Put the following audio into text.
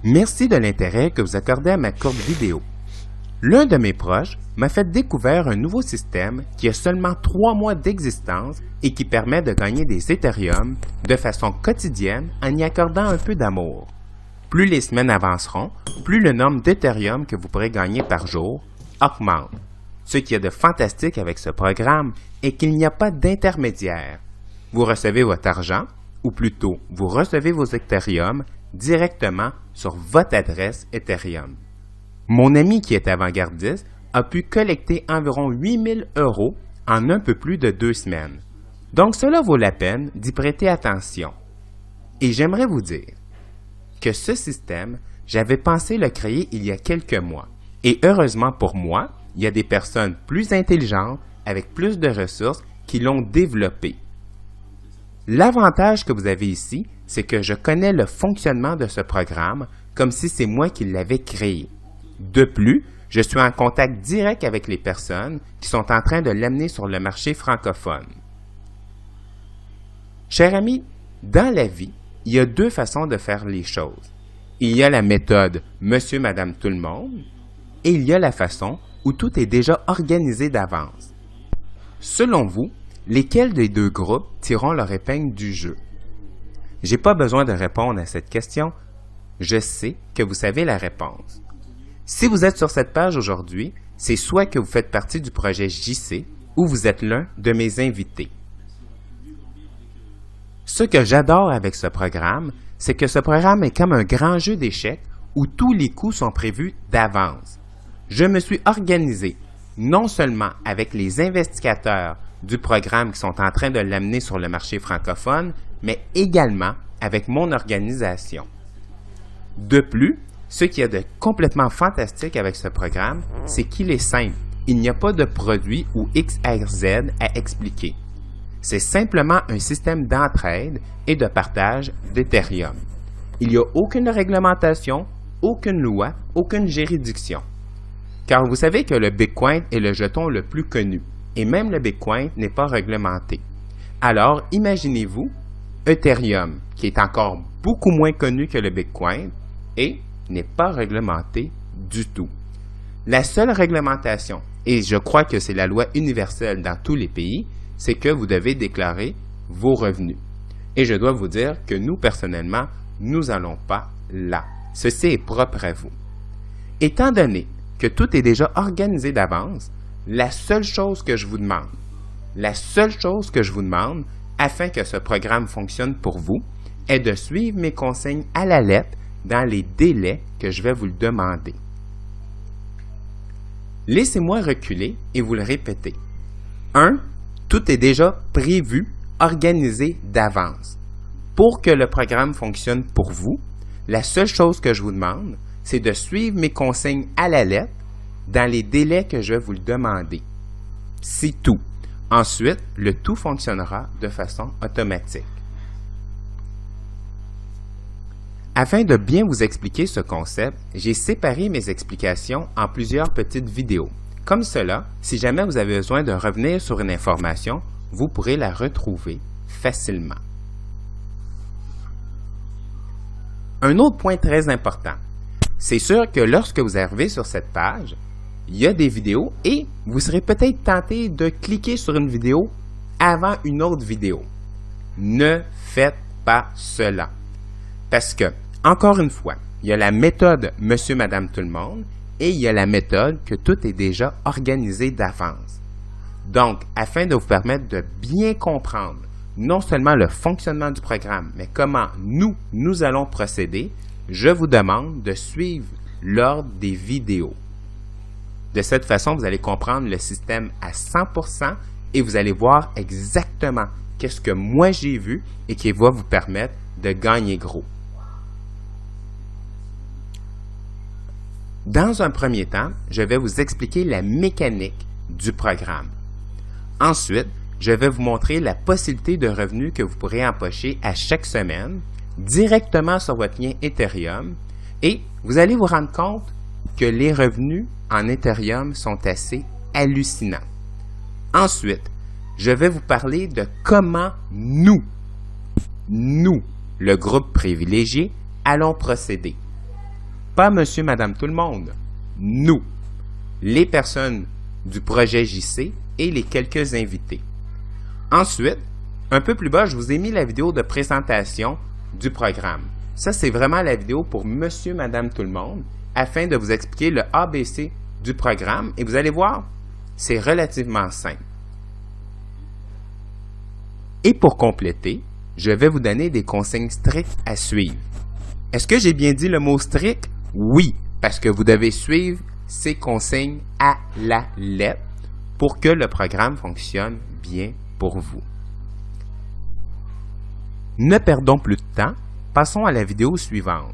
Merci de l'intérêt que vous accordez à ma courte vidéo. L'un de mes proches m'a fait découvrir un nouveau système qui a seulement 3 mois d'existence et qui permet de gagner des Ethereum de façon quotidienne en y accordant un peu d'amour. Plus les semaines avanceront, plus le nombre d'Ethereum que vous pourrez gagner par jour augmente. Ce qu'il y a de fantastique avec ce programme est qu'il n'y a pas d'intermédiaire. Vous recevez votre argent, ou plutôt, vous recevez vos Ethereum directement sur votre adresse Ethereum. Mon ami qui est avant-gardiste a pu collecter environ 8 000 € en un peu plus de 2 semaines. Donc cela vaut la peine d'y prêter attention. Et j'aimerais vous dire que ce système, j'avais pensé le créer il y a quelques mois. Et heureusement pour moi, il y a des personnes plus intelligentes avec plus de ressources qui l'ont développé. L'avantage que vous avez ici, c'est que je connais le fonctionnement de ce programme comme si c'est moi qui l'avais créé. De plus, je suis en contact direct avec les personnes qui sont en train de l'amener sur le marché francophone. Chers amis, dans la vie, il y a 2 façons de faire les choses. Il y a la méthode Monsieur, Madame, tout le monde et il y a la façon où tout est déjà organisé d'avance. Selon vous, lesquels des 2 groupes tireront leur épingle du jeu? J'ai pas besoin de répondre à cette question. Je sais que vous savez la réponse. Si vous êtes sur cette page aujourd'hui, c'est soit que vous faites partie du projet JC ou vous êtes l'un de mes invités. Ce que j'adore avec ce programme, c'est que ce programme est comme un grand jeu d'échecs où tous les coups sont prévus d'avance. Je me suis organisé non seulement avec les investigateurs du programme qui sont en train de l'amener sur le marché francophone, mais également avec mon organisation. De plus, ce qu'il y a de complètement fantastique avec ce programme, c'est qu'il est simple. Il n'y a pas de produit ou XYZ à expliquer. C'est simplement un système d'entraide et de partage d'Ethereum. Il n'y a aucune réglementation, aucune loi, aucune juridiction. Car vous savez que le Bitcoin est le jeton le plus connu, et même le Bitcoin n'est pas réglementé. Alors, imaginez-vous Ethereum, qui est encore beaucoup moins connu que le Bitcoin, et n'est pas réglementé du tout. La seule réglementation, et je crois que c'est la loi universelle dans tous les pays, c'est que vous devez déclarer vos revenus. Et je dois vous dire que nous, personnellement, nous n'allons pas là. Ceci est propre à vous. Étant donné que tout est déjà organisé d'avance, la seule chose que je vous demande, afin que ce programme fonctionne pour vous, est de suivre mes consignes à la lettre dans les délais que je vais vous le demander. Laissez-moi reculer et vous le répéter. 1. Tout est déjà prévu, organisé d'avance. Pour que le programme fonctionne pour vous, la seule chose que je vous demande, c'est de suivre mes consignes à la lettre dans les délais que je vais vous le demander. C'est tout. Ensuite, le tout fonctionnera de façon automatique. Afin de bien vous expliquer ce concept, j'ai séparé mes explications en plusieurs petites vidéos. Comme cela, si jamais vous avez besoin de revenir sur une information, vous pourrez la retrouver facilement. Un autre point très important, c'est sûr que lorsque vous arrivez sur cette page, il y a des vidéos et vous serez peut-être tenté de cliquer sur une vidéo avant une autre vidéo. Ne faites pas cela. Parce que, encore une fois, il y a la méthode Monsieur, Madame, tout le monde et il y a la méthode que tout est déjà organisé d'avance. Donc, afin de vous permettre de bien comprendre non seulement le fonctionnement du programme, mais comment nous allons procéder, je vous demande de suivre l'ordre des vidéos. De cette façon, vous allez comprendre le système à 100% et vous allez voir exactement qu'est-ce que moi j'ai vu et qui va vous permettre de gagner gros. Dans un premier temps, je vais vous expliquer la mécanique du programme. Ensuite, je vais vous montrer la possibilité de revenus que vous pourrez empocher à chaque semaine directement sur votre lien Ethereum et vous allez vous rendre compte que les revenus en Ethereum sont assez hallucinants. Ensuite, je vais vous parler de comment nous, le groupe privilégié, allons procéder. Pas monsieur, madame, tout le monde. Nous, les personnes du projet JC et les quelques invités. Ensuite, un peu plus bas, je vous ai mis la vidéo de présentation du programme. Ça, c'est vraiment la vidéo pour monsieur, madame, tout le monde, afin de vous expliquer le ABC du programme. Et vous allez voir, c'est relativement simple. Et pour compléter, je vais vous donner des consignes strictes à suivre. Est-ce que j'ai bien dit le mot strict? Oui, parce que vous devez suivre ces consignes à la lettre pour que le programme fonctionne bien pour vous. Ne perdons plus de temps, passons à la vidéo suivante.